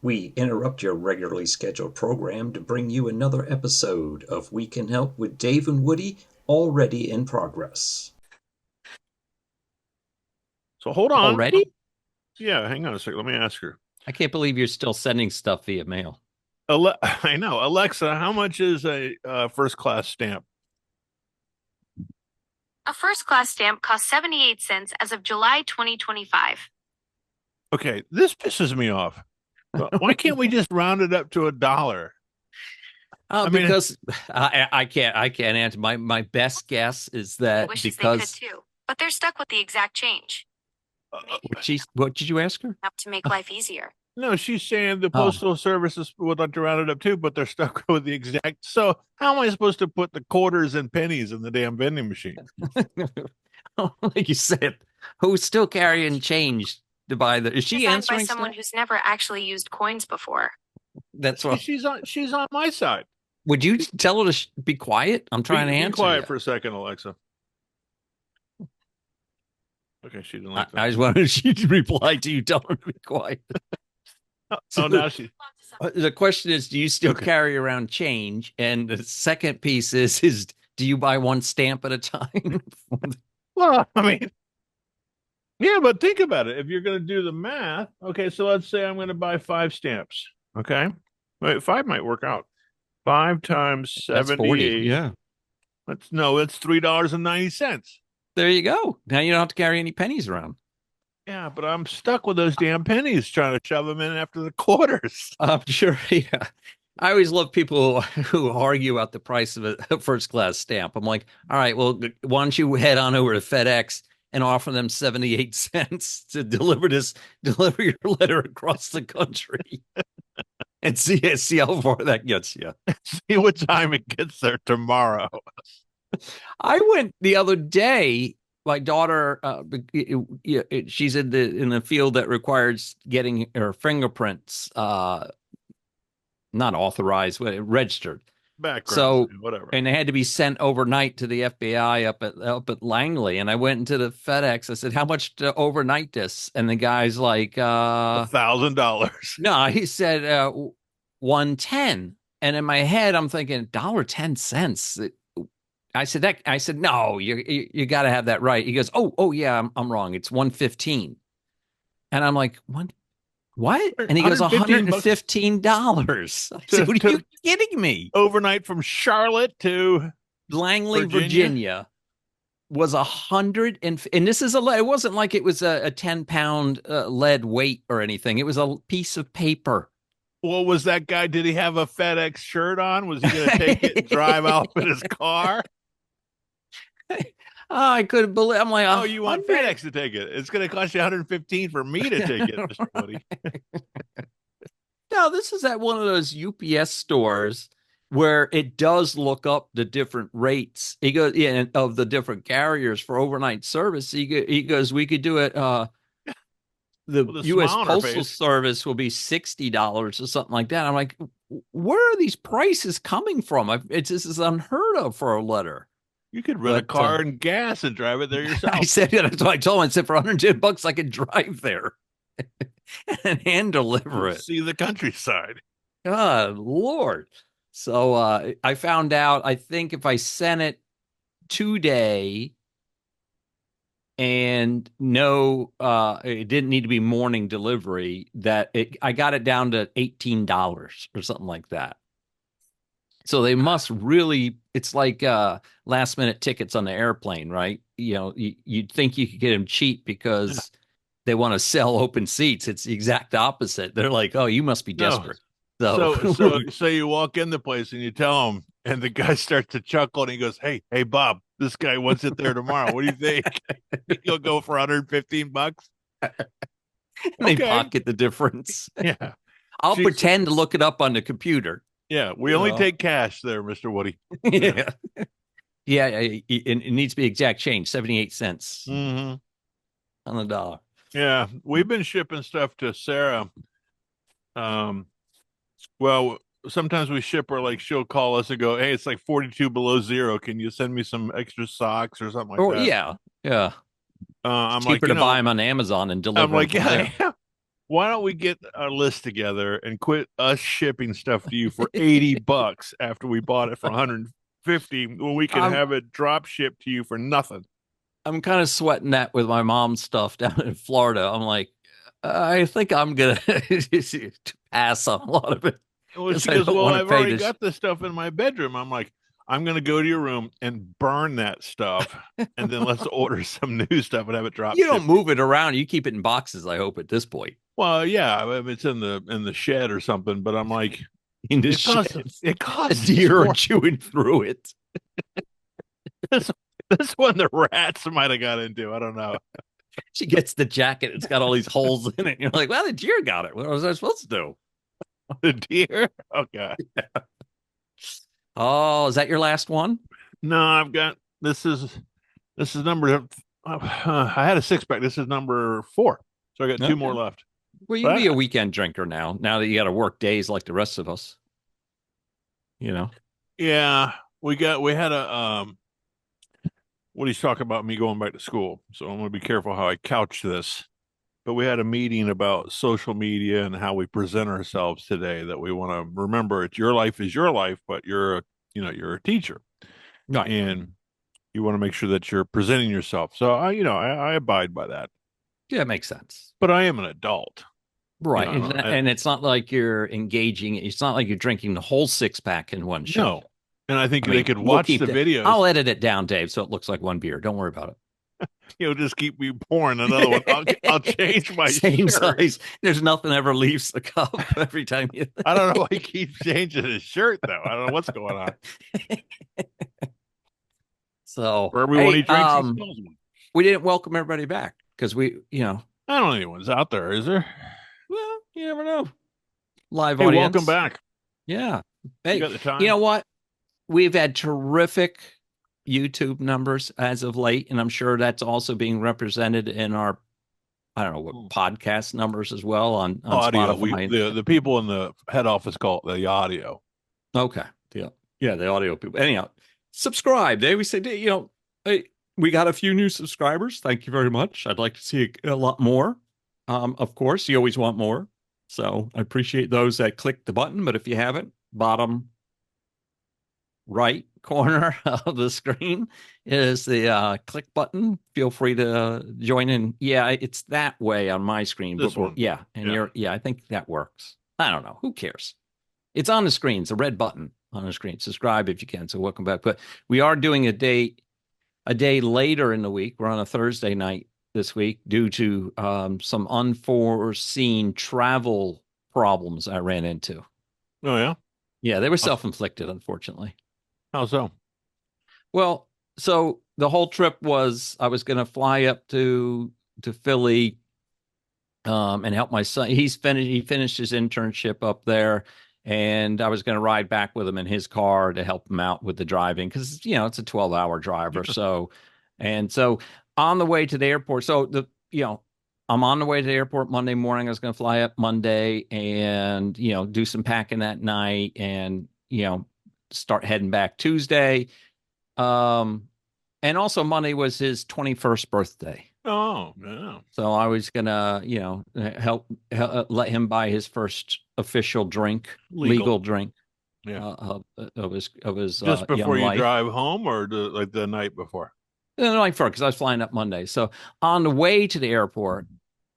We interrupt your regularly scheduled program to bring you another episode of We Can Help with Dave and Woody, already in progress. So hold on. Already? Yeah, hang on a second. Let me ask her. I can't believe you're still sending stuff via mail. I know. Alexa, how much is a first class stamp? A first-class stamp costs 78 cents as of July 2025. Okay, this pisses me off. Why can't we just round it up to $1? Oh, I mean, because I can't answer. My best guess is that Wishes they because could too, but they're stuck with the exact change. what did you ask her? Up to make life easier. no, she's saying the Oh. postal services would like to round it up too, but they're stuck with the exact. So how am I supposed to put the quarters and pennies in the damn vending machine? Like you said, who's still carrying change to buy the? Is she Designed by answering someone stuff? who's never actually used coins before. That's what. She's on my side. Would you tell her to be quiet? I'm trying to Be answer quiet you. for a second, Alexa. Okay, she didn't like I that. just wanted she to reply to you. Tell her to be quiet. Oh, now she. The question is, do you still carry around change? And the second piece is do you buy one stamp at a time? Well, I mean, yeah, but think about it. If you're going to do the math, okay, so let's say I'm going to buy 5 stamps. Okay, wait, five might work out. 5 times That's 40. 78. Yeah. That's $3.90. There you go. Now you don't have to carry any pennies around. Yeah, but I'm stuck with those damn pennies trying to shove them in after the quarters. I'm sure. Yeah. I always love people who argue about the price of a first class stamp. I'm like, all right, well, why don't you head on over to FedEx and offer them 78 cents to deliver your letter across the country and see how far that gets you. See what time it gets there tomorrow. I went the other day. My daughter, she's in the field that requires getting her fingerprints, not authorized, but registered. Background, So, whatever. and they had to be sent overnight to the FBI up at Langley. And I went into the FedEx. I said, "How much to overnight this?" And the guy's like, $1,000. "No," he said, 110. And in my head, I'm thinking, $1.10. I said, "No, you got to have that right." He goes, "Oh yeah, I'm wrong. It's 115." And I'm like, "What?" And he goes, $115. I said, "What are you kidding me?" Overnight from Charlotte to Langley, Virginia was 100 and this is it wasn't like it was a 10-pound lead weight or anything. It was a piece of paper. What was that guy? Did he have a FedEx shirt on? Was he going to take it and drive off in his car? I couldn't believe. I'm like, oh, you want FedEx to take it? It's going to cost you 115 for me to take it, Mr. Woody. No, this is at one of those UPS stores where it does look up the different rates. He goes, yeah, of the different carriers for overnight service. He goes, we could do it. The U.S. Postal Service will be $60 or something like that. I'm like, where are these prices coming from? This is unheard of for a letter. You could rent a car and gas and drive it there yourself. I said, that's what I told him. I said, for $110, I could drive there and hand deliver it. See the countryside. God, Lord. So I found out, I think if I sent it today and it didn't need to be morning delivery, I got it down to $18 or something like that. So they must really, it's like last minute tickets on the airplane, right? You know, you'd think you could get them cheap because they want to sell open seats. It's the exact opposite. They're like, oh, you must be desperate. So you walk in the place and you tell him, and the guy starts to chuckle and he goes, Hey, Bob, this guy wants it there tomorrow. What do you think? He'll go for $115. They pocket the difference. Yeah. I'll pretend to look it up on the computer. Yeah, we only take cash there, Mr. Woody. Yeah. Yeah, it needs to be exact change, 78 cents on the dollar. Yeah, we've been shipping stuff to Sarah. Well, sometimes we ship her, like she'll call us and go, "Hey, it's like 42 below zero. Can you send me some extra socks or something like that?" Yeah. I'm cheaper to buy them on Amazon and deliver. I'm like, yeah. why don't we get our list together and quit us shipping stuff to you for $80 after we bought it for 150 when we can I'm have it drop shipped to you for nothing? I'm kind of sweating that with my mom's stuff down in Florida. I'm like, I think I'm gonna pass on a lot of it Well, because she I goes, don't well, want to I've pay already this. got this stuff in my bedroom. I'm like, I'm going to go to your room and burn that stuff. And then let's order some new stuff and have it drop You don't shipped. move it around. You keep it in boxes, I hope, at this point. Well, yeah, I mean, it's in the shed or something, but I'm like, In the it costs shed. it A costs deer more. chewing through it. This, this one the rats might have got into. I don't know. She gets the jacket. It's got all these holes in it. And you're like, well, the deer got it. What was I supposed to do? The deer? Okay. Oh, is that your last one? No, I've got this is number I had a six pack. This is number 4. So I got 2 more Okay. left. Well, you can be But a weekend drinker now that you got to work days like the rest of us. You know? yeah, we had a what he's talking about me going back to school. So I'm going to be careful how I couch this. But we had a meeting about social media and how we present ourselves today. That we want to remember, it's your life is your life, but you're a teacher, Right. and you want to make sure that you're presenting yourself. So I abide by that. Yeah, it makes sense. But I am an adult. Right. I, And it's not like you're engaging. It's not like you're drinking the whole 6-pack in one shot. no, and I think I they mean, could we'll watch keep the videos. I'll edit it down, Dave, so it looks like one beer. Don't worry about it. You'll just keep me pouring another one. I'll change my Same shirt. size. There's nothing ever leaves the cup every time you. I don't know why he keeps changing his shirt though. I don't know what's going on. So, For everyone he hey, drinks, he smells one. we didn't welcome everybody back because I don't know anyone's out there, is there? well, you never know. Live Hey, audience. welcome back. Yeah. You Hey, got the time? you know what? We've had terrific YouTube numbers as of late, and I'm sure that's also being represented in our, I don't know, what podcast numbers as well on Audio. Spotify. The people in the head office call it the audio. Okay. Yeah, the audio people. Anyhow, subscribe. They always say, hey, we got a few new subscribers. Thank you very much. I'd like to see a lot more. Of course, you always want more. So I appreciate those that click the button. But if you haven't, bottom right corner of the screen is the click button. Feel free to join in. Yeah, it's that way on my screen. This one. Yeah. And Yeah. I think that works. I don't know. Who cares? It's on the screen. It's a red button on the screen. Subscribe if you can. So welcome back. But we are doing a day later in the week. We're on a Thursday night this week due to some unforeseen travel problems I ran into. Oh yeah. Yeah, they were self-inflicted, unfortunately. How so? Well, so the whole trip was I was going to fly up to Philly and help my son. He finished his internship up there, and I was going to ride back with him in his car to help him out with the driving because it's a 12-hour drive or so. And so on the way to the airport, I'm on the way to the airport Monday morning. I was going to fly up Monday and do some packing that night and start heading back Tuesday. And also Monday was his 21st birthday. Oh, yeah. So I was gonna, help let him buy his first official drink, legal drink, Yeah. of his Just before young you life. drive home, or the night before? The night before, because I was flying up Monday. So on the way to the airport,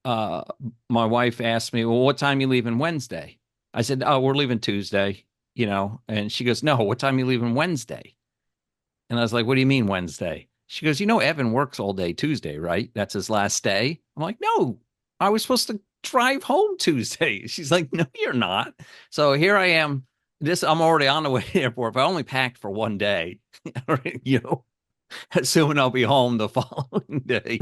my wife asked me, "Well, what time you leaving Wednesday?" I said, "Oh, we're leaving Tuesday." And she goes, "No, what time you leaving Wednesday?" And I was like, "What do you mean Wednesday?" She goes, Evan works all day Tuesday, right? That's his last day. I'm like, no, I was supposed to drive home Tuesday. She's like, no, you're not. So here I am. I'm already on the way to the airport, but I only packed for one day, assuming I'll be home the following day.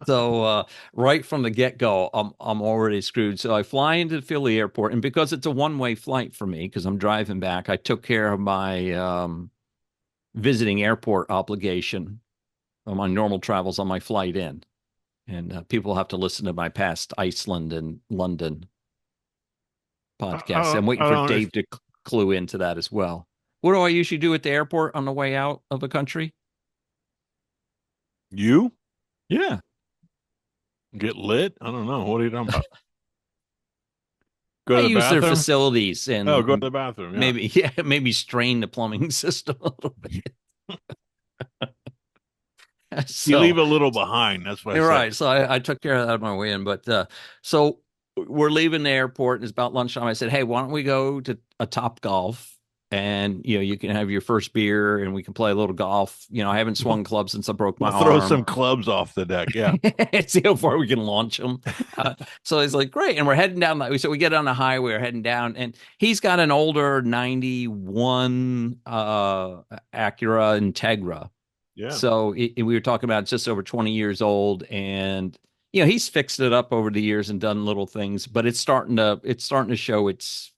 So right from the get-go, I'm already screwed. So I fly into the Philly airport, and because it's a one-way flight for me, because I'm driving back, I took care of my visiting airport obligation on my normal travels on my flight in. And people have to listen to my past Iceland and London podcasts. I'm waiting for Dave to clue into that as well. What do I usually do at the airport on the way out of the country? You? Yeah. Get lit? I don't know. What are you talking about? Go I to the use their bathroom. facilities Oh, go to and the bathroom. Yeah. maybe strain the plumbing system a little bit. You leave So a little behind. That's what I you're said. right. So I took care of that on my way in. But so we're leaving the airport and it's about lunchtime. I said, hey, why don't we go to a Top Golf? And you can have your first beer and we can play a little golf. I haven't swung clubs since I broke my We'll throw arm. some clubs off the deck. Yeah. See how far we can launch them. So he's like, great. And we're heading down. So we get on the highway, we're heading down, and he's got an older 91 Acura Integra. Yeah. So we were talking about it's just over 20 years old, and he's fixed it up over the years and done little things, but it's starting to show its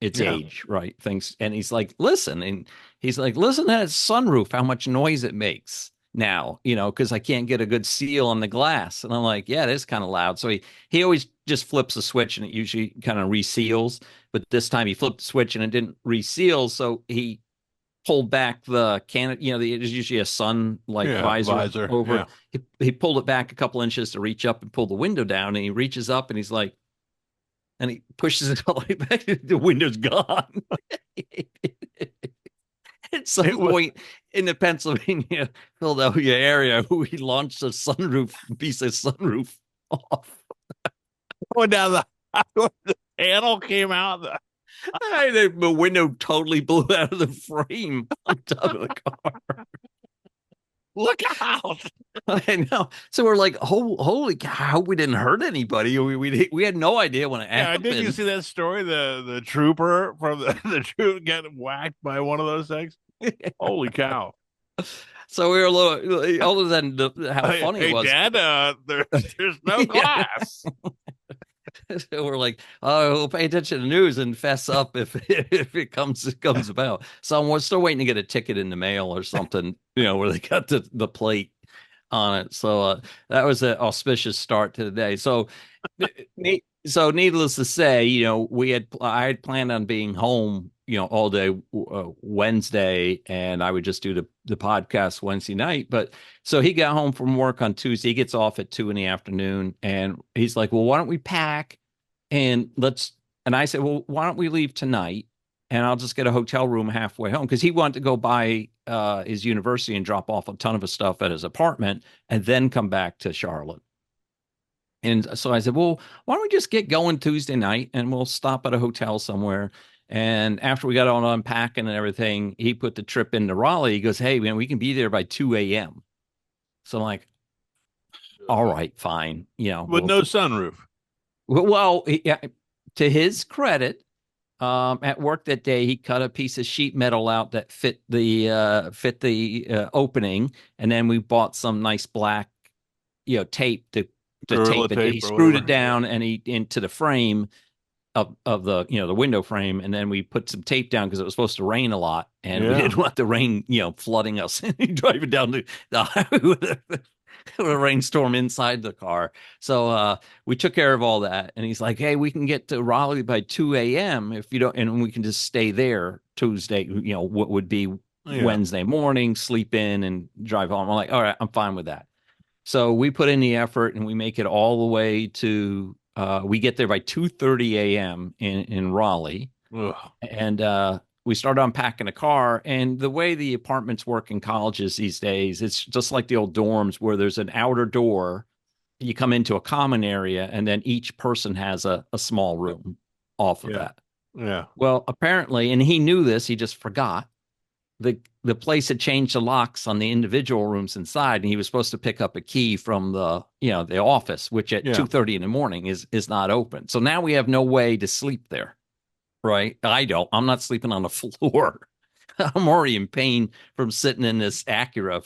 Yeah. age, right? Things, and he's like, listen to that sunroof, how much noise it makes now, because I can't get a good seal on the glass. And I'm like, yeah, it is kind of loud. So he always just flips a switch and it usually kind of reseals. But this time he flipped the switch and it didn't reseal. So he pulled back the can, there's usually a sun like visor over. Yeah. He pulled it back a couple inches to reach up and pull the window down. And he reaches up and he's like, and he pushes it all the way back. The window's gone. At some point in the Pennsylvania, Philadelphia area, we launched a piece of sunroof off. Going down the panel came out. The window totally blew out of the frame on top of the car. Look out! I know. So we're like, holy cow! I hope we didn't hurt anybody. We had no idea when it happened. Did you see that story? The trooper from the troop getting whacked by one of those things. Holy cow! So we were a little, other than how funny it was. Dad, there's no glass. So we're like, oh, we'll pay attention to the news and fess up if it comes about. So we're still waiting to get a ticket in the mail or something, where they got the plate on it. So that was an auspicious start to the day. So needless to say, I had planned on being home, all day Wednesday, and I would just do the podcast Wednesday night. But so he got home from work on Tuesday. He gets off at 2 p.m, and he's like, well, why don't we pack and and I said, well, why don't we leave tonight and I'll just get a hotel room halfway home, because he wanted to go by his university and drop off a ton of his stuff at his apartment and then come back to Charlotte. And so I said, well, why don't we just get going Tuesday night and we'll stop at a hotel somewhere. And after we got on unpacking and everything, he put the trip into Raleigh. He goes, hey, man, we can be there by 2 a.m. So I'm like, all right, fine. With no sunroof. Well, to his credit, at work that day, he cut a piece of sheet metal out that fit the opening. And then we bought some nice black, tape to tape it. He screwed it down and into the frame of the the window frame, and then we put some tape down because it was supposed to rain a lot, and we didn't want the rain flooding us driving down the highway with a rainstorm inside the car. So we took care of all that, and he's like, hey, we can get to Raleigh by 2 a.m. if you don't, and we can just stay there Tuesday, what would be Wednesday morning, sleep in and drive home. I'm like, all right, I'm fine with that. So we put in the effort and we make it all the way to we get there by 2:30 a.m. in Raleigh. Ugh. And we started unpacking the car. And the way the apartments work in colleges these days, it's just like the old dorms where there's an outer door. You come into a common area, and then each person has a small room off of that. Yeah. Well, apparently, and he knew this, he just forgot. The place had changed the locks on the individual rooms inside, and he was supposed to pick up a key from the office, which at 2:30 in the morning is not open. So now we have no way to sleep there, right? I'm not sleeping on the floor. I'm already in pain from sitting in this Acura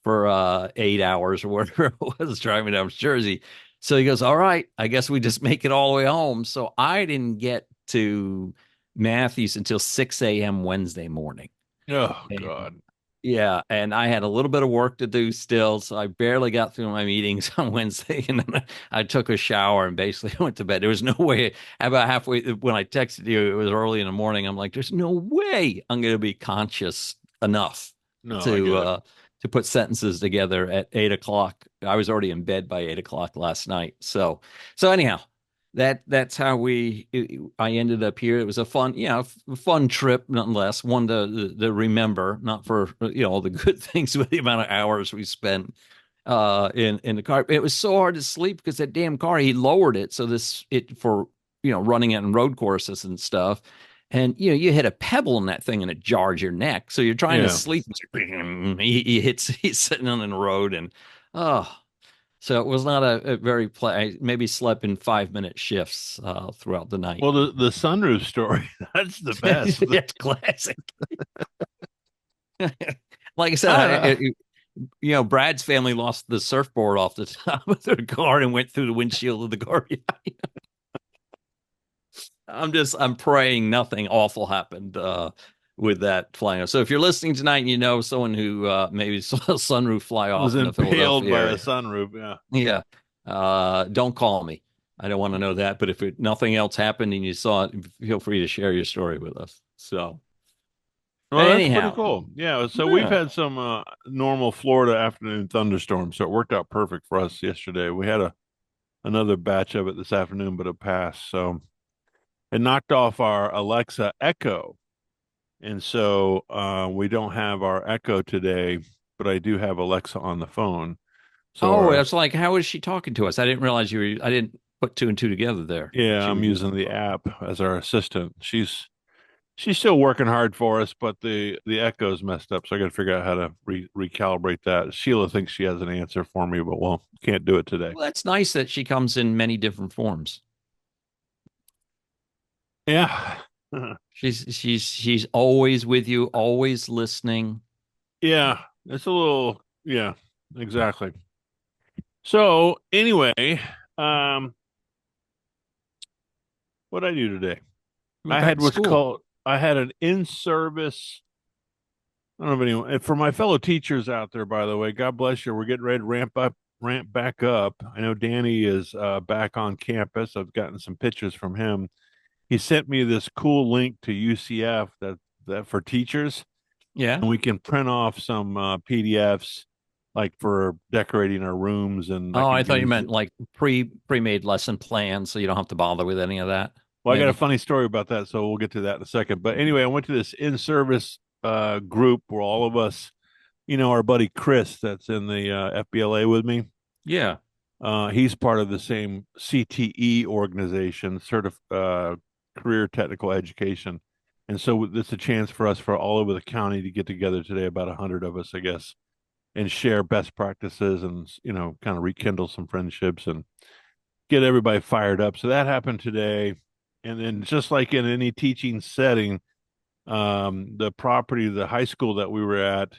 for 8 hours or whatever it was driving down to Jersey. So he goes, all right, I guess we just make it all the way home. So I didn't get to Matthews until 6 a.m. Wednesday morning. Oh, God. Yeah. And I had a little bit of work to do still. So I barely got through my meetings on Wednesday. And then I took a shower and basically went to bed. There was no way. About halfway when I texted you, it was early in the morning. I'm like, there's no way I'm going to be conscious enough to put sentences together at 8 o'clock. I was already in bed by 8 o'clock last night. So anyhow, that's how I ended up here. It was a fun, fun trip nonetheless, one to remember, not for all the good things, but the amount of hours we spent in the car. It was so hard to sleep because that damn car, he lowered it so it for running it in road courses and stuff. And you hit a pebble in that thing and it jars your neck. So you're trying to Yeah. sleep. He's sitting on the road and oh, so it was not a very I maybe slept in 5-minute shifts throughout the night. Well, the sunroof story, that's the best. It's classic. Like I said, I don't Brad's family lost the surfboard off the top of their car and went through the windshield of the car. I'm praying nothing awful happened with that flying. So if you're listening tonight and you know someone who maybe saw a sunroof fly off was in the impaled Philadelphia by area, a sunroof. Yeah. yeah, don't call me. I don't want to know that. But if nothing else happened and you saw it, feel free to share your story with us. So Well, that's pretty anyhow, cool. Yeah. So we've yeah. had some normal Florida afternoon thunderstorms, so it worked out perfect for us yesterday. We had another batch of it this afternoon, but it passed. So it knocked off our Alexa Echo. And so we don't have our Echo today, but I do have Alexa on the phone. So Oh, it's like, how is she talking to us? I didn't realize I didn't put two and two together there. yeah, She I'm was using using the the phone. app as our assistant. She's still working hard for us, but the Echo's messed up, so I got to figure out how to recalibrate that. Sheila thinks she has an answer for me, but well, can't do it today. Well, that's nice that she comes in many different forms. Yeah. She's always with you, always listening. Yeah, it's a little, yeah, exactly. So anyway, um, what did I do today? Went back to school. I had an in-service. I don't know if anyone, and for my fellow teachers out there, by the way, God bless you. We're getting ready to ramp back up. I know Danny is back on campus. I've gotten some pictures from him. He sent me this cool link to UCF that for teachers, Yeah. and we can print off some PDFs like for decorating our rooms, and I Oh, can I thought you use. meant like pre-made lesson plans, so you don't have to bother with any of that. Well, I got a Maybe. funny story about that, so we'll get to that in a second. But anyway, I went to this in-service group where all of us, our buddy Chris that's in the FBLA with me. Yeah. He's part of the same CTE organization, Career Technical Education. And so it's a chance for us for all over the county to get together today, about 100 of us, I guess, and share best practices and, kind of rekindle some friendships and get everybody fired up. So that happened today. And then just like in any teaching setting, the high school that we were at,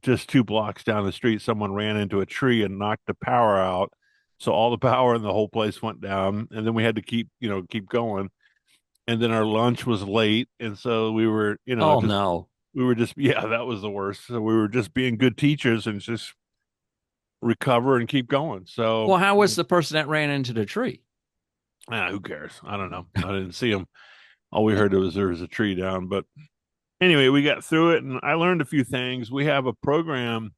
just 2 blocks down the street, someone ran into a tree and knocked the power out. So all the power in the whole place went down, and then we had to keep going. And then our lunch was late, and so we were, Oh just no. we were just yeah, that was the worst. So we were just being good teachers and just recover and keep going. So Well, how was the person that ran into the tree? who cares? I don't know. I didn't see him. All we heard was there was a tree down, but anyway, we got through it, and I learned a few things. We have a program.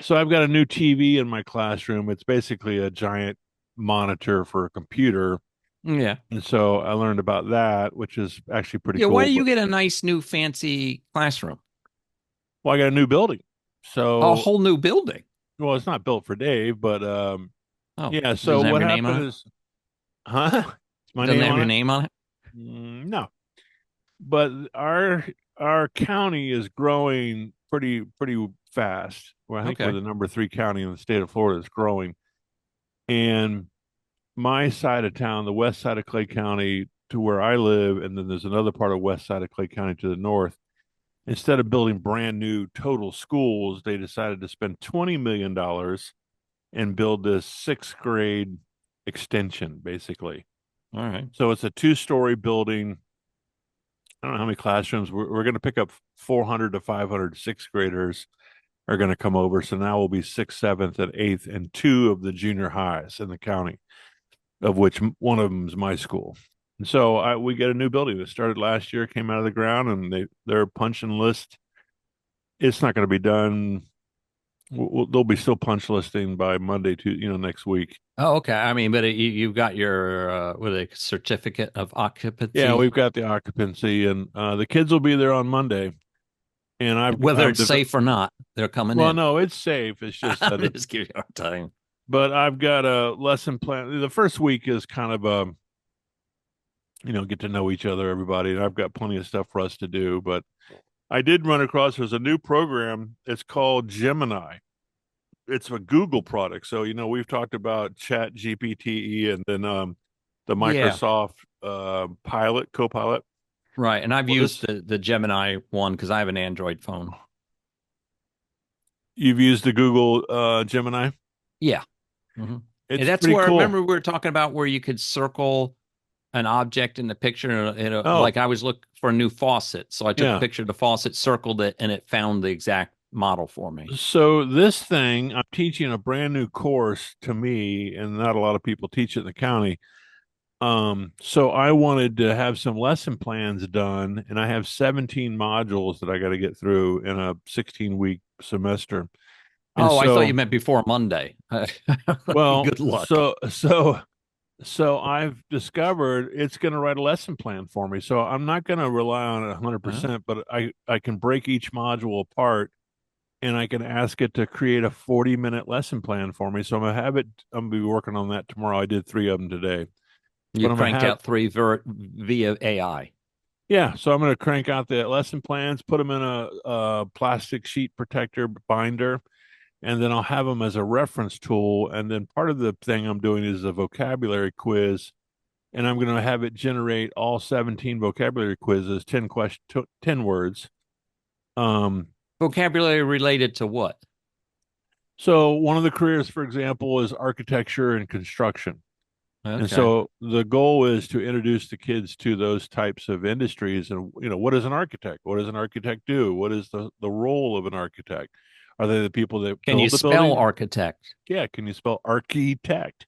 So I've got a new TV in my classroom. It's basically a giant monitor for a computer. Yeah. And so I learned about that, which is actually pretty Yeah. Why cool. do you But get a nice new fancy classroom? well, I got a new building. A So whole new building. well, it's not built for Dave, but Oh, yeah. does So it have what your name on happened it? is, huh? My Doesn't it name have on your it? name on it? No. But our county is growing pretty fast. Well, I think we're Okay. the number 3 county in the state of Florida that's growing. And my side of town, the west side of Clay County to where I live, and then there's another part of west side of Clay County to the north. Instead of building brand new total schools, they decided to spend $20 million and build this 6th grade extension, basically. All right. So it's a 2-story building. I don't know how many classrooms. We're going to pick up 400 to 500 sixth graders are going to come over. So now we'll be 6th, 7th, and 8th, and 2 of the junior highs in the county, of which one of them is my school. And so we get a new building that started last year, came out of the ground, and they're punching list. It's not going to be done They'll be still punch listing by Monday to next week. Oh, okay. I mean, but you've got your what are they, certificate of Yeah, occupancy, we've got the occupancy, and the kids will be there on Monday. And whether it's safe or not, they're coming well, in. no, it's safe. It's just I'm that just giving you a hard time. but I've got a lesson plan. The first week is kind of get to know each other, everybody, and I've got plenty of stuff for us to do. But I did run across there's a new program. It's called Gemini. It's a Google product. So, we've talked about Chat GPT and then the Yeah, Microsoft Copilot. right. And I've Well, used the Gemini one because I have an Android phone. you've used the Google Gemini. Yeah. Hmm. And It's that's pretty where, cool. remember, we were talking about where you could circle an object in the picture. Oh, Like I was looking for a new faucet. So I took a yeah. picture of the faucet, circled it, and it found the exact model for me. So this thing, I'm teaching a brand new course to me, and not a lot of people teach it in the county. So I wanted to have some lesson plans done, and I have 17 modules that I got to get through in a 16-week semester. And Oh, I thought you so, meant before Monday. well, Good luck. so I've discovered it's going to write a lesson plan for me. So I'm not going to rely on it Huh? 100%, but I can break each module apart and I can ask it to create a 40-minute lesson plan for me. So I'm gonna be working on that tomorrow. I did 3 of them today, You but I'm gonna cranked have out three via AI. yeah. So I'm gonna crank out the lesson plans, put them in a plastic sheet protector binder, and then I'll have them as a reference tool. And then part of the thing I'm doing is a vocabulary quiz, and I'm gonna have it generate all 17 vocabulary quizzes, 10 words. Um, Vocabulary related to what? so one of the careers, for example, is architecture and construction. And Okay. so the goal is to introduce the kids to those types of industries. And, what is an architect? What does an architect do? What is the role of an architect? Are they the people that Can you build the spell building? architect? Yeah. Can you spell architect?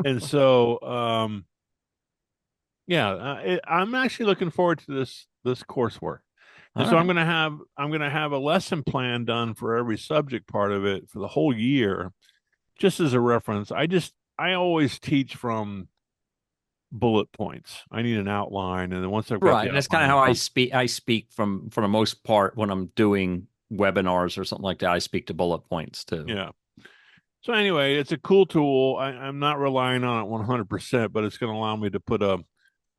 And so, yeah, I'm actually looking forward to this coursework. All And so right. I'm gonna have a lesson plan done for every subject part of it for the whole year, just as a reference. I always teach from bullet points. I need an outline, and then once I've got Right. the And that's kind of outline, how I speak. I speak for the most part when I'm doing webinars or something like that. I speak to bullet points too. yeah. So anyway, it's a cool tool. I'm not relying on it 100%, but it's going to allow me to put a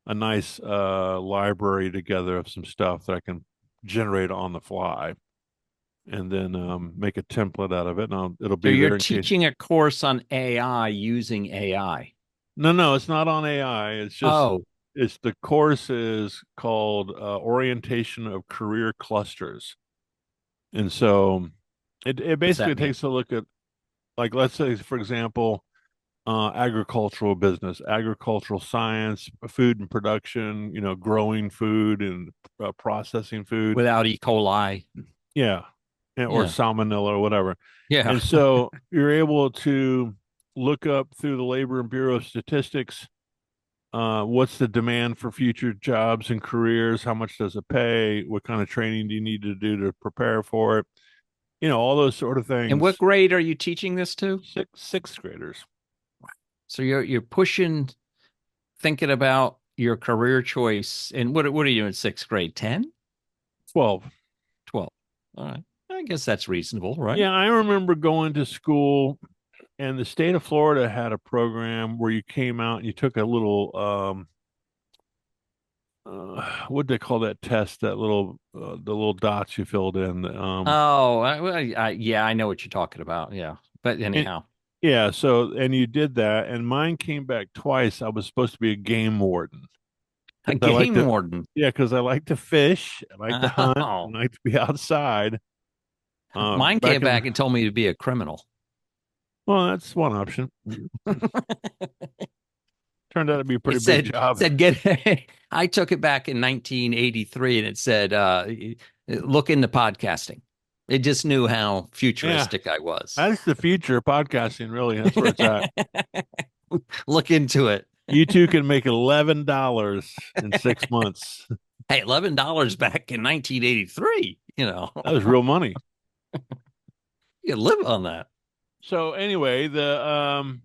nice library together of some stuff that I can generate on the fly, and then make a template out of it, and it'll So be you're there in case. teaching a course on AI using AI. No, it's not on AI. Oh, It's the course is called Orientation of Career Clusters. And so it what's basically that mean? takes a look at, like, let's say, for example, agricultural business, agricultural science, food and production, growing food and processing food. Without E. coli. Yeah. Or Yeah. salmonella or whatever. Yeah. And so you're able to look up through the Labor and Bureau of Statistics, what's the demand for future jobs and careers? How much does it pay? What kind of training do you need to do to prepare for it? All those sort of And what things. grade are you teaching this to? Sixth graders. So you're pushing, thinking about your career choice. And what are you in sixth grade? 10? 12. 12. All right. I guess that's reasonable, right? Yeah, I remember going to school, and the state of Florida had a program where you came out and you took a little what do they call that test? That little the little dots you filled in. Oh, yeah, I know what you're talking about. Yeah. But And, anyhow, yeah, so and you did that, and mine came back twice. I was supposed to be a game warden a because I like game to, warden. yeah, because I like to fish, I like to hunt, Oh, and I like to be outside. mine came Back in, back and told me to be a criminal. well, that's one option. Turned out to be a pretty It big said job. said get I took it back in 1983 and it said look into podcasting. It just knew how Yeah, futuristic I was. that's the future of podcasting. Really, that's where it's at. Look into it. You two can make $11 in 6 months. Hey, $11 back in 1983, That was real money. You can live on that. So anyway, the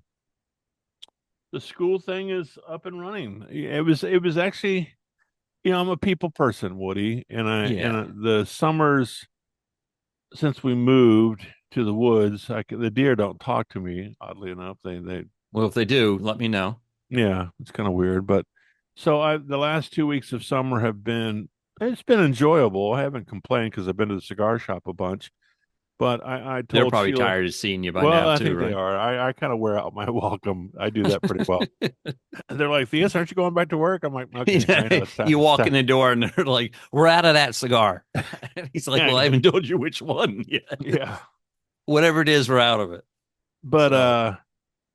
school thing is up and running. It was actually, I'm a people person, Woody, and Yeah. the summers since we moved to the woods, the deer don't talk to me. Oddly enough, they Well, if they do, let me know. yeah, it's kind of weird, but so I the last 2 weeks of summer have been it's been enjoyable. I haven't complained because I've been to the cigar shop a bunch. But I They're told probably Sheila, tired of seeing you by well, now I too, think they right? are. I kind of wear out my welcome. I do that pretty well. And they're like, "Theus, aren't you going back to work?" I'm like, "Okay, I know it's time. You It's walk in time." the door and they're like, "We're out of that cigar." And he's like, Yeah, "Well, I haven't told you which one yet. yeah. Whatever it is, we're out of it." But So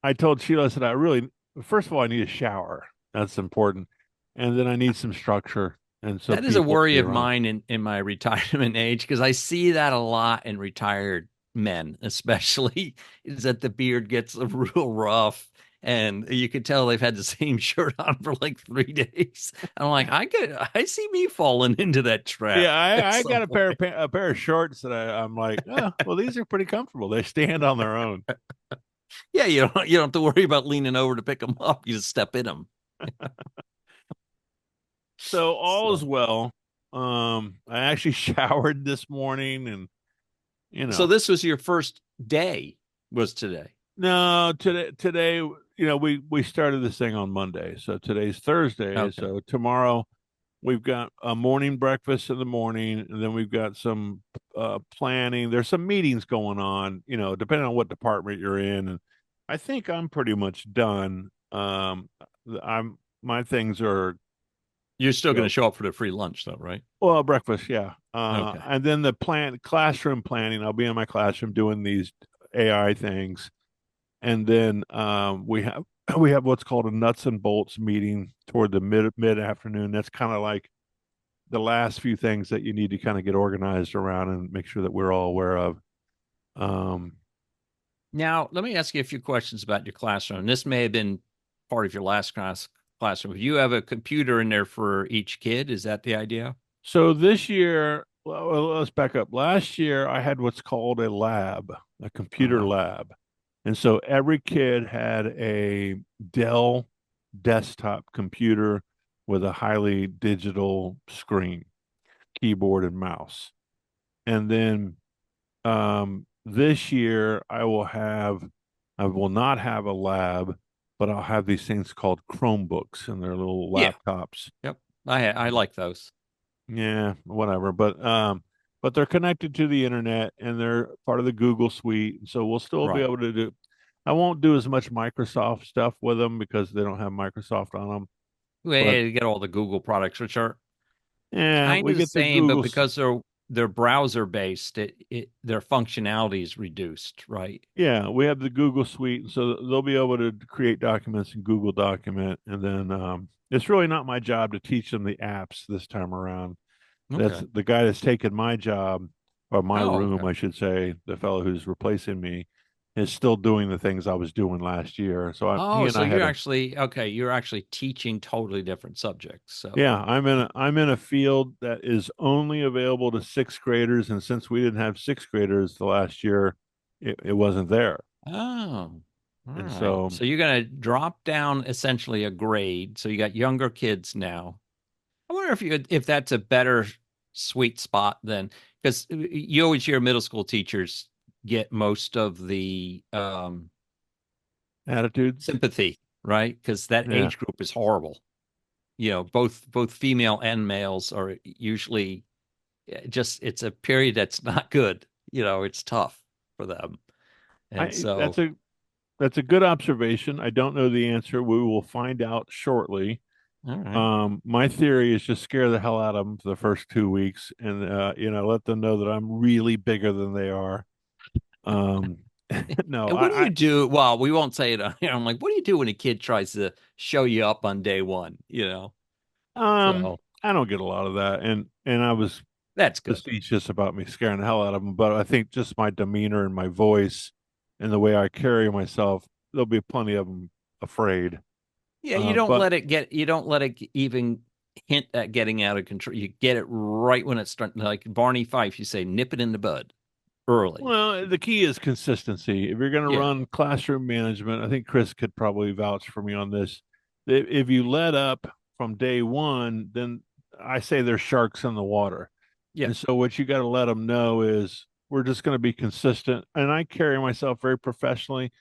I told Sheila, I said, I really, first of all, I need a shower. That's important, and then I need some structure and some that is a people to worry be of around. mine in my retirement age because I see that a lot in retired men, especially is that the beard gets real rough. And you could tell they've had the same shirt on for like 3 days. I'm like, I see me falling into that trap Yeah, at I some got point. a pair of shorts that I'm like, oh, well, these are pretty comfortable. They stand on their own. Yeah, you don't have to worry about leaning over to pick them up. You just step in them. So all is So, well. I actually showered this morning, and you so know, this was your first day, was today. no, today, we started this thing on Monday, so today's Thursday. Okay. So tomorrow we've got a morning breakfast in the morning, and then we've got some planning. There's some meetings going on, depending on what department you're in, and I think I'm pretty much done. I'm my things are You're still going to go show up for the free lunch, though, right? well breakfast, yeah. Okay. And then the classroom planning. I'll be in my classroom doing these AI things, and then we have what's called a nuts and bolts meeting toward the mid afternoon. That's kind of like the last few things that you need to kind of get organized around and make sure that we're all aware of. Um, Now, let me ask you a few questions about your classroom. This may have been part of your last classroom. You have a computer in there for each kid. Is that the idea? so this year, well, let's back up. Last year, I had what's called a lab, a computer Uh-huh. lab. And so every kid had a Dell desktop computer with a highly digital screen, keyboard, and mouse. And then this year I will not have a lab, but I'll have these things called Chromebooks and they're little Yeah. laptops. Yep. I like those. Yeah, whatever. But they're connected to the internet and they're part of the Google suite. So we'll still be Right. able to do I won't do as much Microsoft stuff with them because they don't have Microsoft on them. Well, But you get all the Google products, which are yeah, kind we of the get the same, but Google. because they're browser based, their functionality is reduced, right? Yeah, we have the Google Suite, so they'll be able to create documents in Google Document, and then it's really not my job to teach them the apps this time around. That's Okay. the guy that's taken my job or my Oh, room, okay. I should say. The fellow who's replacing me is still doing the things I was doing last year. So he Oh, and so I had you're a actually okay. You're actually teaching totally different subjects. So, yeah. I'm in a field that is only available to sixth graders, and since we didn't have sixth graders the last year, it wasn't there, oh, all and right. so So you're going to drop down essentially a grade. So you got younger kids now. I wonder if that's a better sweet spot than because you always hear middle school teachers get most of the attitude. sympathy, right? Because that Yeah. age group is horrible. Both female and males are usually just it's a period that's not good. It's tough for them. And I so, that's a good observation. I don't know the answer. We will find out shortly. all right. My theory is just scare the hell out of them for the first 2 weeks, and let them know that I'm really bigger than they are. Um, no, And what do you do? Well, we won't say it on here. I'm like, what do you do when a kid tries to show you up on day one? So I don't get a lot of that, and I was that's good. facetious about me scaring the hell out of them, but I think just my demeanor and my voice and the way I carry myself, there'll be plenty of them afraid. Yeah, But you don't let it even hint at getting out of control. You get it right when it's starting, like Barney Fife, you say, nip it in the bud. early. Well, the key is consistency. If you're going to Yeah. run classroom management, I think Chris could probably vouch for me on this. If you let up from day one, then I say there's sharks in the water. Yeah. And so what you got to let them know is we're just going to be consistent. And I carry myself very professionally.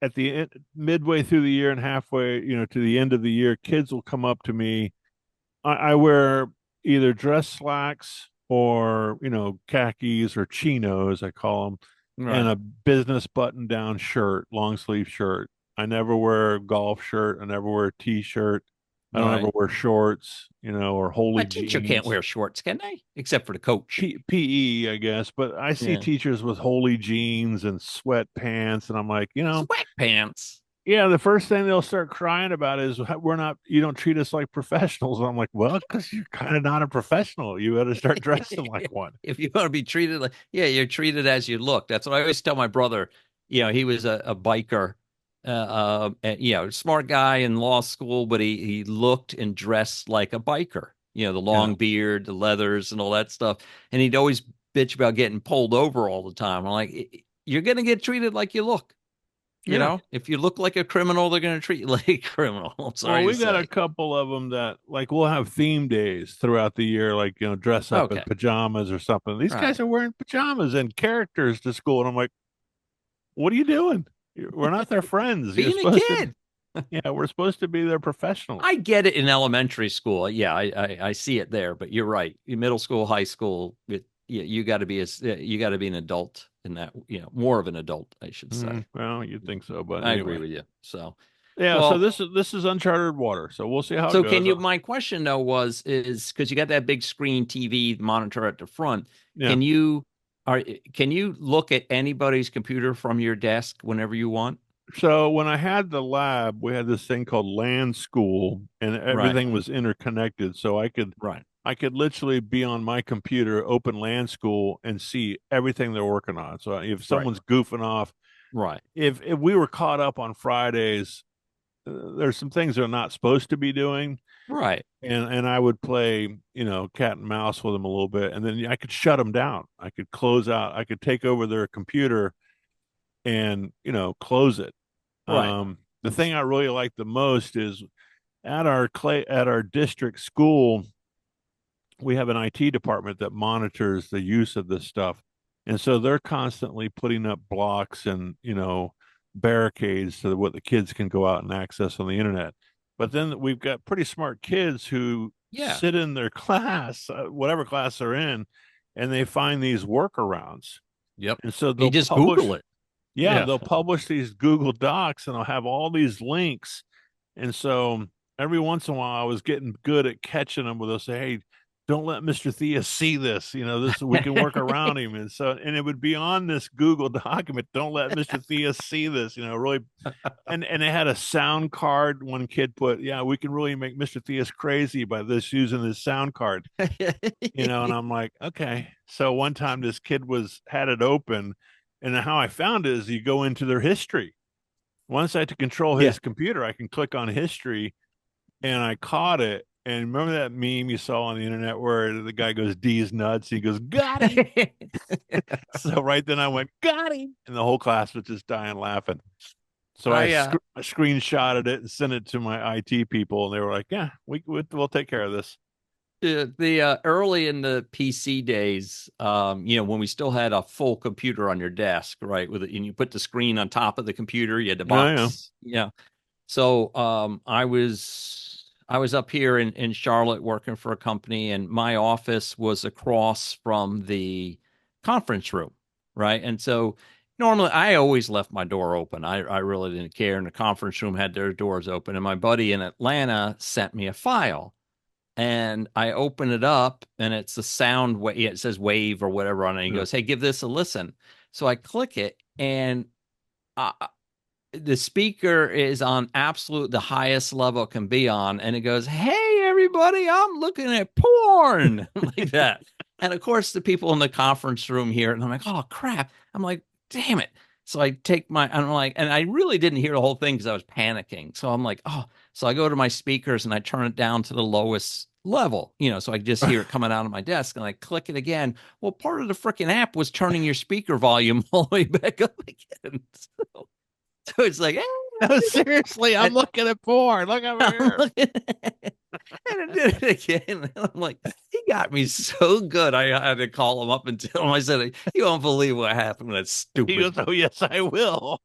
At the end, midway through the year and halfway, to the end of the year, kids will come up to me. I wear either dress slacks or khakis or chinos, I call them, and Right. a business button down shirt, long sleeve shirt. I never wear a golf shirt. I never wear a t-shirt. I don't ever Right. wear shorts, or A holy teacher can't jeans. wear shorts, can they? Except for the coach. PE, I guess, but I see Yeah. teachers with holy jeans and sweatpants, and I'm like, Sweatpants. yeah, the first thing they'll start crying about is you don't treat us like professionals. And I'm like, well, because you're kind of not a professional. You better start dressing like one. If you want to be treated like, yeah, you're treated as you look. That's what I always tell my brother. He was a biker, and, smart guy in law school, but he looked and dressed like a biker. The Yeah. long beard, the leathers, and all that stuff. And he'd always bitch about getting pulled over all the time. I'm like, you're going to get treated like you look. Yeah. If you look like a criminal, they're going to treat you like a criminal. I'm Well, sorry to we got a say. couple of them that like we'll have theme days throughout the year, like, dress up in Okay. pajamas or something. These guys Right. are wearing pajamas and characters to school. And I'm like, what are you doing? We're not their friends. You're Being a supposed to, kid. yeah, we're supposed to be their professionals. I get it in elementary school. Yeah, I see it there. But you're right. In middle school, high school, you got to be you got to be an adult in that. More of an adult, I should say. Well, you'd think so, but I agree anyway. with you. So, Yeah, so well, this is uncharted water. So we'll see how it so goes. my question though is because you got that big screen TV monitor at the front. Yeah. Can you can you look at anybody's computer from your desk whenever you want? So when I had the lab, we had this thing called Land School, and Right. everything was interconnected. So Right. I could literally be on my computer, open Land School, and see everything they're working on. So if Right. someone's goofing off, Right. if we were caught up on Fridays, there's some things they're not supposed to be doing, Right. and I would play, cat and mouse with them a little bit, and then I could shut them down. I could close out. I could take over their computer and close it. Right. The thing I really like the most is at our district school, we have an IT department that monitors the use of this stuff. And so they're constantly putting up blocks and, barricades so that what the kids can go out and access on the internet. But then we've got pretty smart kids who Yeah. sit in their class, whatever class they're in, and they find these workarounds. Yep. And so You they'll just publish, Google it. yeah, Yeah. they'll publish these Google Docs and they'll have all these links. And so every once in a while I was getting good at catching them where they'll say, hey, don't let Mr. Thea see this. This we can work around him. And it would be on this Google document, don't let Mr. Thea see this, really. And they had a sound card. One kid put, yeah, we can really make Mr. Theus crazy by using this sound card. And I'm like, okay. So one time this kid had it open, and how I found it is you go into their history. Once I had to control his computer, I can click on history, and I caught it. And remember that meme you saw on the internet where the guy goes, D's nuts? He goes, got him. So right then I went, got him. And the whole class was just dying laughing. So I screenshotted it and sent it to my IT people. And they were like, yeah, we'll take care of this. The early in the PC days, when we still had a full computer on your desk, right? And you put the screen on top of the computer, you had the box. Yeah. So I was up here in Charlotte working for a company, and my office was across from the conference room, right? And so normally I always left my door open. I really didn't care. And the conference room had their doors open. And my buddy in Atlanta sent me a file. And I open it up, and it's the sound. It says wave or whatever on it. And he goes, hey, give this a listen. So I click it, and the speaker is on the highest level it can be on. And it goes, hey, everybody, I'm looking at porn like that. And of course, the people in the conference room hear it. And I'm like, oh, crap. I'm like, damn it. So and I really didn't hear the whole thing because I was panicking. So I'm like, oh, so I go to my speakers and I turn it down to the lowest level, so I just hear it coming out of my desk and I click it again. Well, part of the freaking app was turning your speaker volume all the way back up again. So it's like, No, seriously, I'm looking at porn. Look over here. And I did it again. And I'm like, he got me so good. I had to call him up and tell him. I said, you won't believe what happened. That's stupid. He goes, oh, yes, I will.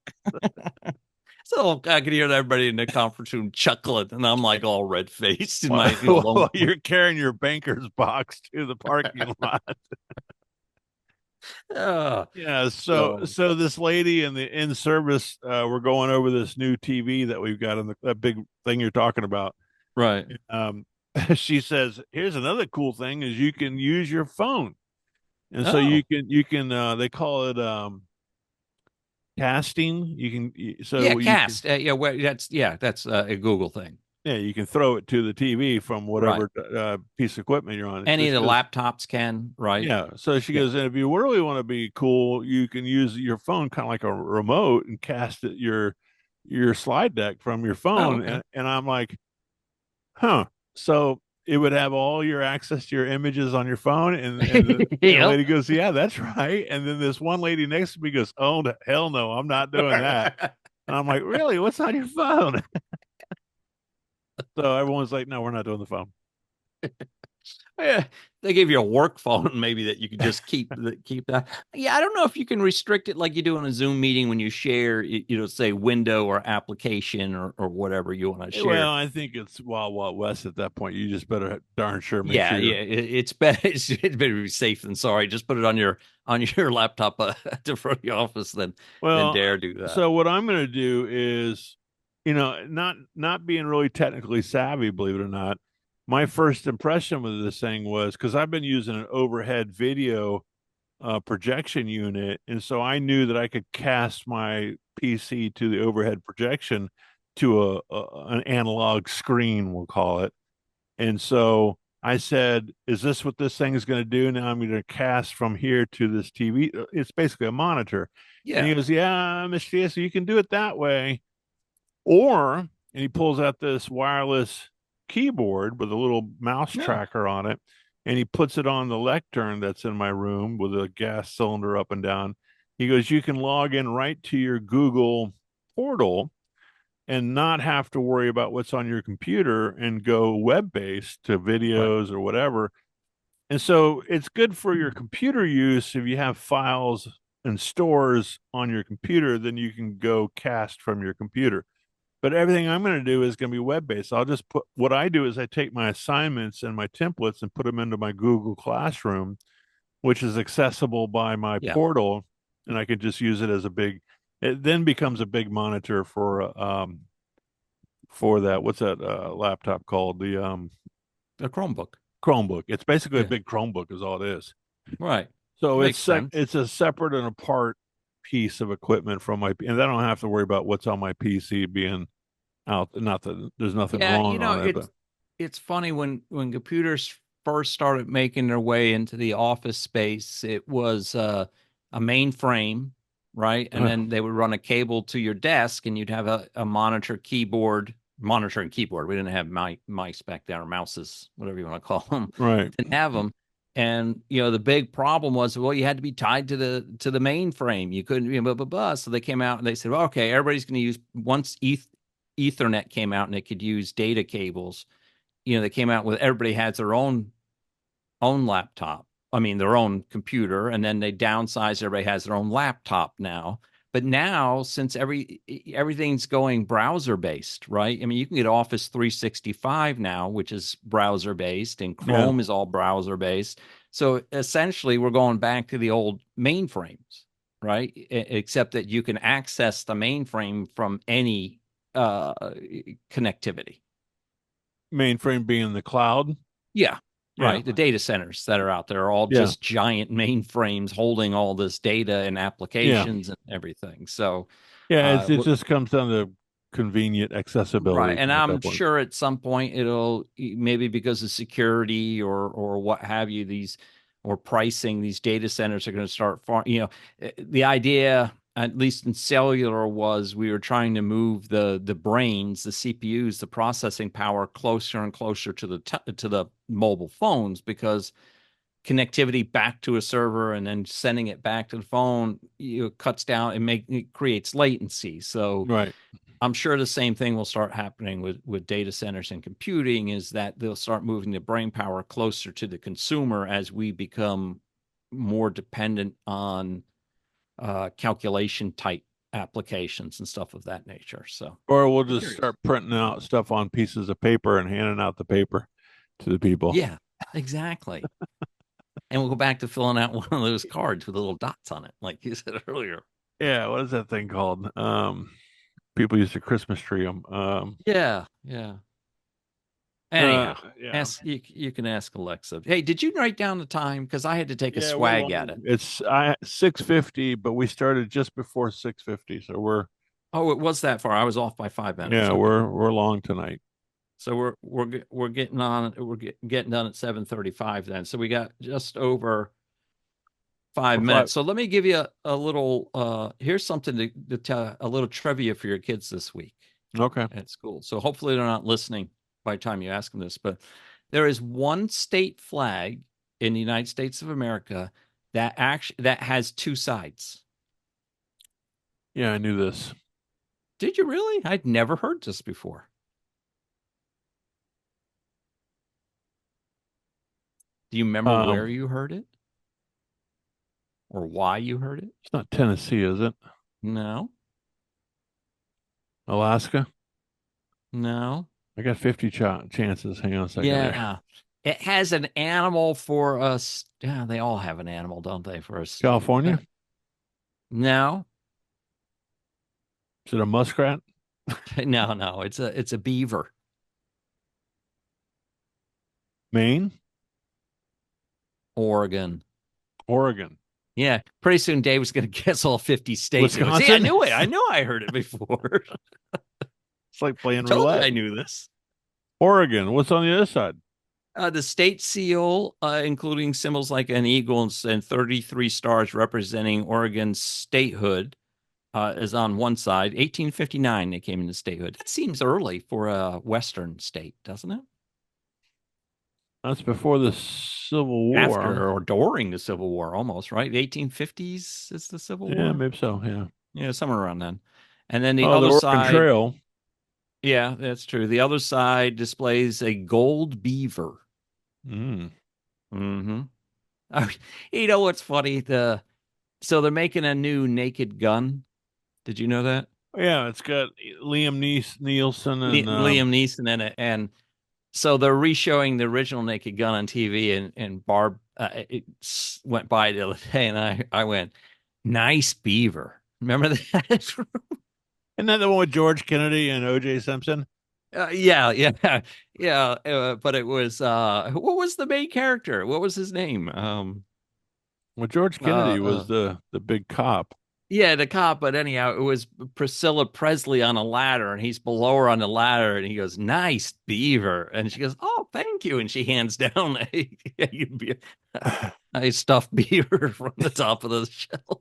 So I could hear everybody in the conference room chuckling, and I'm like all red faced in my While you're carrying your banker's box to the parking lot. Yeah. So this lady in the in service, we're going over this new TV that we've got on that big thing you're talking about. Right. She says, here's another cool thing is you can use your phone. And so Oh. you can they call it casting. You can cast. That's a Google thing. Yeah, you can throw it to the TV from whatever piece of equipment you're on. Any of the laptops can, right? Yeah. So she goes, and if you really want to be cool, you can use your phone kind of like a remote and cast it your slide deck from your phone. okay. And I'm like, huh. So it would have all your access to your images on your phone. And the lady goes, yeah, that's right. And then this one lady next to me goes, oh, hell no, I'm not doing that. And I'm like, really? What's on your phone? So everyone's like, no, we're not doing the phone. Yeah, they gave you a work phone, maybe that you could just keep that. Yeah, I don't know if you can restrict it like you do in a Zoom meeting when you share, say window or application or whatever you want to share. Well, I think it's Wild West at that point. You just better darn sure make sure. Yeah, it's better. It's better to be safe than sorry. Just put it on your laptop at the front of the office than dare do that. So what I'm going to do is, not being really technically savvy, believe it or not. My first impression with this thing was because I've been using an overhead video projection unit, and so I knew that I could cast my PC to the overhead projection to an analog screen, we'll call it. And so I said, "Is this what this thing is going to do? Now I'm going to cast from here to this TV. It's basically a monitor." Yeah. And he goes, "Yeah, Mr. So you can do it that way, or," and he pulls out this wireless keyboard with a little mouse tracker on it, and he puts it on the lectern that's in my room with a gas cylinder up and down. He goes, you can log in right to your Google portal and not have to worry about what's on your computer and go web-based to videos or whatever. And so it's good for your computer use. If you have files and stores on your computer, then you can go cast from your computer. But everything I'm going to do is going to be web-based. I'll just what I do is I take my assignments and my templates and put them into my Google Classroom, which is accessible by my portal, and I can just use it as it then becomes a big monitor for that. What's that laptop called? The Chromebook. Chromebook. It's basically a big Chromebook is all it is. Right. So it's a separate and apart piece of equipment from and I don't have to worry about what's on my PC being out. Not that there's nothing wrong on it. It's funny when computers first started making their way into the office space, it was a mainframe, right? And then they would run a cable to your desk and you'd have a monitor and keyboard. We didn't have mice back then, or mouses, whatever you want to call them. Right. Didn't have them. And the big problem was, you had to be tied to the mainframe. You couldn't be blah blah blah. So they came out and they said, well, okay, everybody's going to use, once Ethernet came out and it could use data cables. They came out with, everybody has their own laptop. I mean, their own computer, and then they downsized. Everybody has their own laptop now. But now, since everything's going browser based, right? I mean, you can get Office 365 now, which is browser based, and Chrome is all browser based. So essentially, we're going back to the old mainframes, right? Except that you can access the mainframe from any connectivity. Mainframe being the cloud? Yeah. Right. The data centers that are out there are all just giant mainframes holding all this data and applications and everything. So, it just comes down to convenient accessibility. Right. And I'm sure at some point it'll, maybe because of security or what have you, or pricing, these data centers are going to start, the idea, at least in cellular, was we were trying to move the brains, the CPUs, the processing power closer and closer to the mobile phones, because connectivity back to a server and then sending it back to the phone, cuts down and it creates latency. So Right. I'm sure the same thing will start happening with data centers and computing, is that they'll start moving the brain power closer to the consumer as we become more dependent on calculation type applications and stuff of that nature. So, Or we'll just start printing out stuff on pieces of paper and handing out the paper to the people. yeah, exactly. And we'll go back to filling out one of those cards with little dots on it, like you said earlier. Yeah, what is that thing called? People used to Christmas tree them. Yeah. Anyhow, yeah. you can ask Alexa. Hey, did you write down the time? Because I had to take a swag at it. It's 6:50, but we started just before 6:50, so we're. Oh, it was that far. I was off by 5 minutes. Yeah, Okay. we're long tonight. So we're getting on. We're getting done at 7:35 then. So we got just over 5 minutes. So let me give you a little. Here's something to tell, a little trivia for your kids this week. Okay. At school. So hopefully they're not listening by the time you ask them this. But there is one state flag in the United States of America that has two sides. Yeah, I knew this. Did you really? I'd never heard this before. Do you remember where you heard it? Or why you heard it? It's not Tennessee, is it? No. Alaska? No. I got 50 chances. Hang on a second. Yeah. It has an animal for us. Yeah, they all have an animal, don't they, for us? California? No. Is it a muskrat? No. It's a beaver. Maine? Oregon. Yeah. Pretty soon Dave was going to guess all 50 states. Wisconsin? See, I knew it. I knew I heard it before. It's like playing Told roulette. you I knew this. Oregon. What's on the other side? The state seal, including symbols like an eagle and 33 stars representing Oregon's statehood, is on one side. 1859, they came into statehood. That seems early for a Western state, doesn't it? That's before the Civil War. After or during the Civil War, almost, right? The 1850s is the Civil War? Yeah, maybe so, yeah. Yeah, somewhere around then. And then the the other Oregon side. Trail. Yeah, that's true. The other side displays a gold beaver. Mm-hmm. You know what's funny? So they're making a new Naked Gun. Did you know that? Yeah, it's got Liam Neeson and Liam Neeson in it, and so they're re-showing the original Naked Gun on TV. And Barb went by the other day, and I went, "Nice beaver." Remember that? Isn't that the one with George Kennedy and O.J. Simpson? Yeah. But it was what was the main character? What was his name? Well, George Kennedy was the big cop. Yeah, the cop. But anyhow, it was Priscilla Presley on a ladder, and he's below her on the ladder, and he goes, "Nice beaver," and she goes, "Oh, thank you," and she hands down a stuffed beaver from the top of the shelf.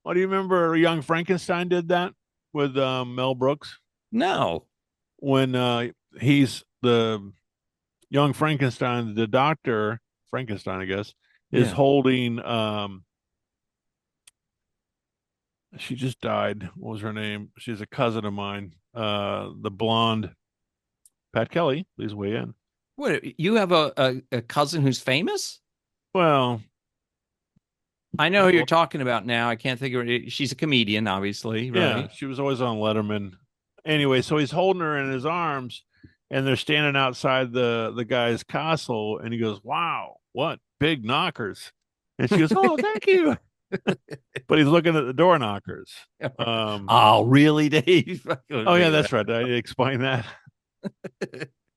What do you remember? Young Frankenstein did that with Mel Brooks. No. When he's the young Frankenstein, the doctor Frankenstein, I guess, is holding. She just died. What was her name? She's a cousin of mine. The blonde Pat Kelly. Please weigh in. What, you have a cousin who's famous? Well, I know who you're talking about now. I can't think of it. She's a comedian, obviously, right? Yeah, she was always on Letterman. Anyway, so he's holding her in his arms, and they're standing outside the guy's castle, and he goes, "Wow, what big knockers!" And she goes, "Oh, thank you." But he's looking at the door knockers. Oh, really, Dave? Oh, yeah, that's right. I explained that.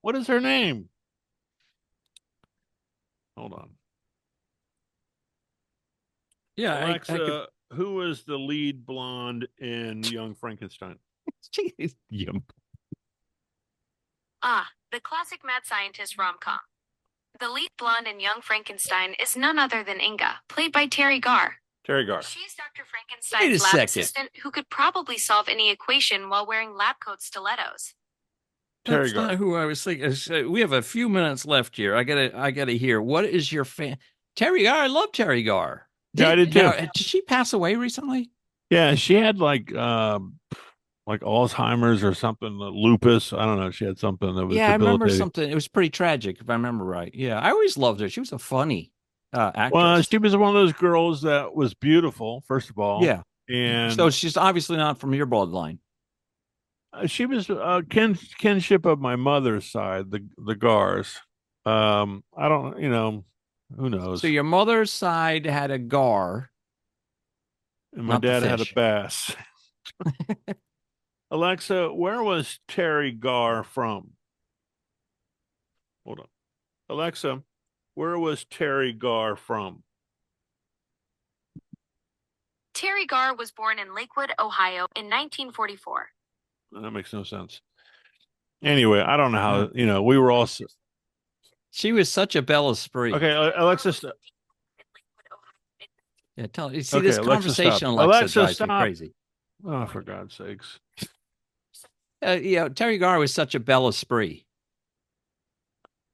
What is her name? Hold on. Yeah, Alexa, who was the lead blonde in Young Frankenstein? Jeez, The classic mad scientist rom-com. The lead blonde in Young Frankenstein is none other than Inga, played by Terry Garr. Terry Gar. She's Dr. Wait a Frankenstein's lab second. assistant who could probably solve any equation while wearing lab coat stilettos. Terry That's Gar. not who I was thinking. We have a few minutes left here. I gotta hear. What is your Terry Gar? I love Terry Gar. Yeah, I did too. Did she pass away recently? Yeah, she had like Alzheimer's or something, lupus. I don't know. She had something that was Yeah, I remember debilitating. something. It was pretty tragic, if I remember right. Yeah, I always loved her. She was a funny Well, actress. she was one of those girls that was beautiful, first of all. Yeah. And So she's obviously not from your bloodline. she was kinship of my mother's side, the Gars. I don't, who knows? So your mother's side had a Gar. And my not the dad had a fish. bass. Alexa, where was Terry Gar from? Hold on. Alexa, where was Terry Gar from? Terry Gar was born in Lakewood, Ohio in 1944. That makes no sense. Anyway, I don't know how, we were all. She was such a belle esprit. Okay, Alexa. Yeah, tell you see Okay, this Alexa, conversation, stop. Alexa, Alexa, drives stop. me crazy. Oh, for God's sakes. Terry Gar was such a belle esprit.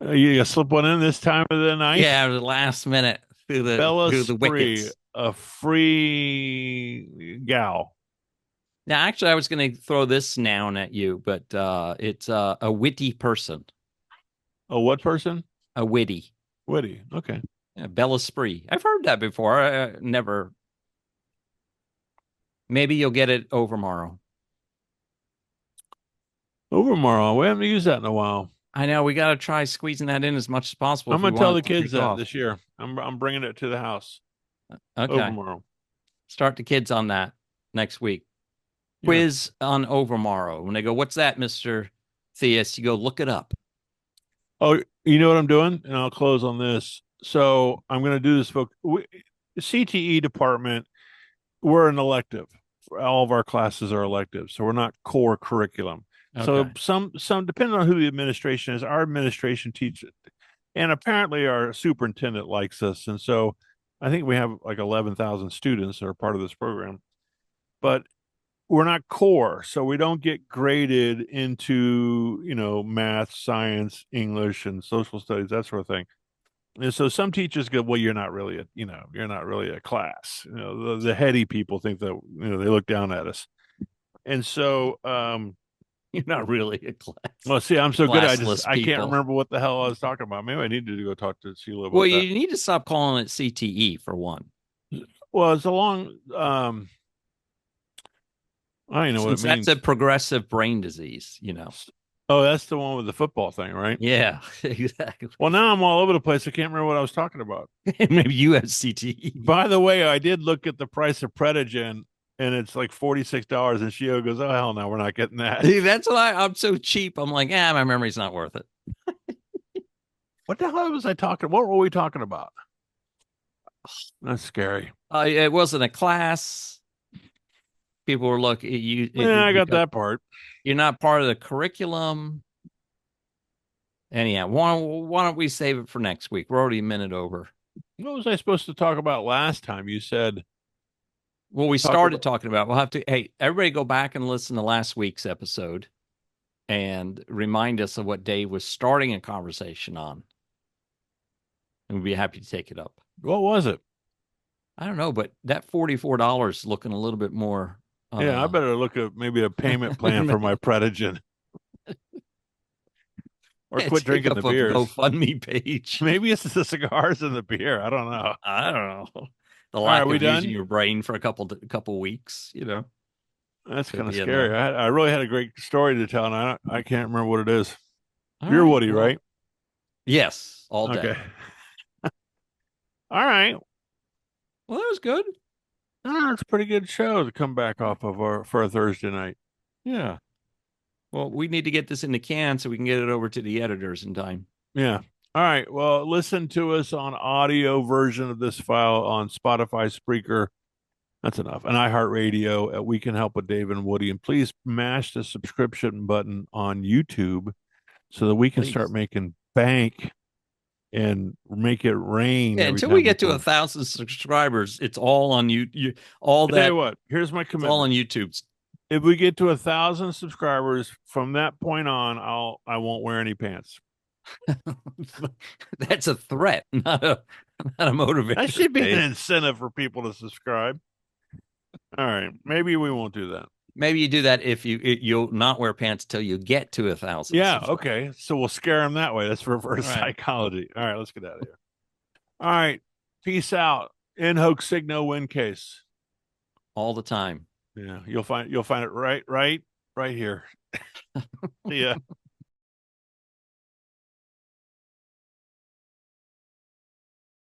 You slip one in this time of the night? Yeah, the last minute through the wickets. A free gal. Now, actually, I was going to throw this noun at you, but it's a witty person. A what person? A witty. Witty. Okay. Yeah, belle esprit. I've heard that before. I never. Maybe you'll get it overmorrow. Overmorrow. We haven't used that in a while. I know we got to try squeezing that in as much as possible. I'm going to tell the kids that this year. I'm bringing it to the house. Okay. Overmorrow. Start the kids on that next week. Yeah. Quiz on overmorrow. When they go, "What's that, Mr. Theus?" You go, "Look it up." Oh, you know what I'm doing? And I'll close on this. So I'm going to do this. CTE department, we're an elective. All of our classes are elective. So we're not core curriculum. Okay. So some depending on who the administration is, our administration teaches it. And apparently our superintendent likes us. And so I think we have like 11,000 students that are part of this program. But we're not core, so we don't get graded into, math, science, English, and social studies, that sort of thing. And so some teachers go, well, you're not really a class. The heady people think that, they look down at us. And so, You're not really a class. well, see, I'm so good. I can't people. remember what the hell I was talking about. Maybe I needed to go talk to Sheila about Well, that. you need to stop calling it CTE for one. Well, it's a long, I don't know what it means. That's a progressive brain disease, Oh, that's the one with the football thing, right? Yeah, exactly. Well, now I'm all over the place. I can't remember what I was talking about. Maybe you have CTE. By the way, I did look at the price of Predigen, and it's like $46. And Shio goes, "Oh hell no, we're not getting that." That's why I'm so cheap. I'm like, my memory's not worth it. What the hell was I talking? What were we talking about? That's scary. It wasn't a class. People were looking. Yeah, I got that part. You're not part of the curriculum. Anyhow, why don't we save it for next week? We're already a minute over. What was I supposed to talk about last time? You said. Well, we started talking about. We'll have to. Hey, everybody, go back and listen to last week's episode, and remind us of what Dave was starting a conversation on, and we'd be happy to take it up. What was it? I don't know, but that $44 looking a little bit more. Yeah, I better look at maybe a payment plan for my Predigen. Or quit drinking the beers. GoFundMe page. Maybe it's the cigars and the beer. I don't know. The lack of using done? Your brain for a couple weeks, That's kind of scary. I really had a great story to tell, and I can't remember what it is. All You're right, Woody, right? Yes, all day. Okay. All right. Well, that was good. It's a pretty good show to come back off of for a Thursday night. Yeah. Well, we need to get this in the can so we can get it over to the editors in time. Yeah. All right. Well, listen to us on audio version of this file on Spotify, Spreaker. That's enough. And iHeartRadio at We Can Help with Dave and Woody. And please mash the subscription button on YouTube so that we can start making bank and make it rain. Yeah, every until time we you get to pull. 1,000 subscribers, it's all on you. All I tell that. you what, here's my It's all on commitment. YouTube. If we get to 1,000 subscribers, from that point on, I won't wear any pants. That's a threat, not a motivation. That should be an Dave. incentive for people to subscribe. All right, maybe we won't do that. Maybe you do that if you'll not wear pants till you get to 1,000. Yeah, subscribers. okay. So we'll scare them that way. That's reverse Right. psychology. All right, let's get out of here. All right, peace out. In hoc signo win case. All the time. Yeah, you'll find it right here. See ya.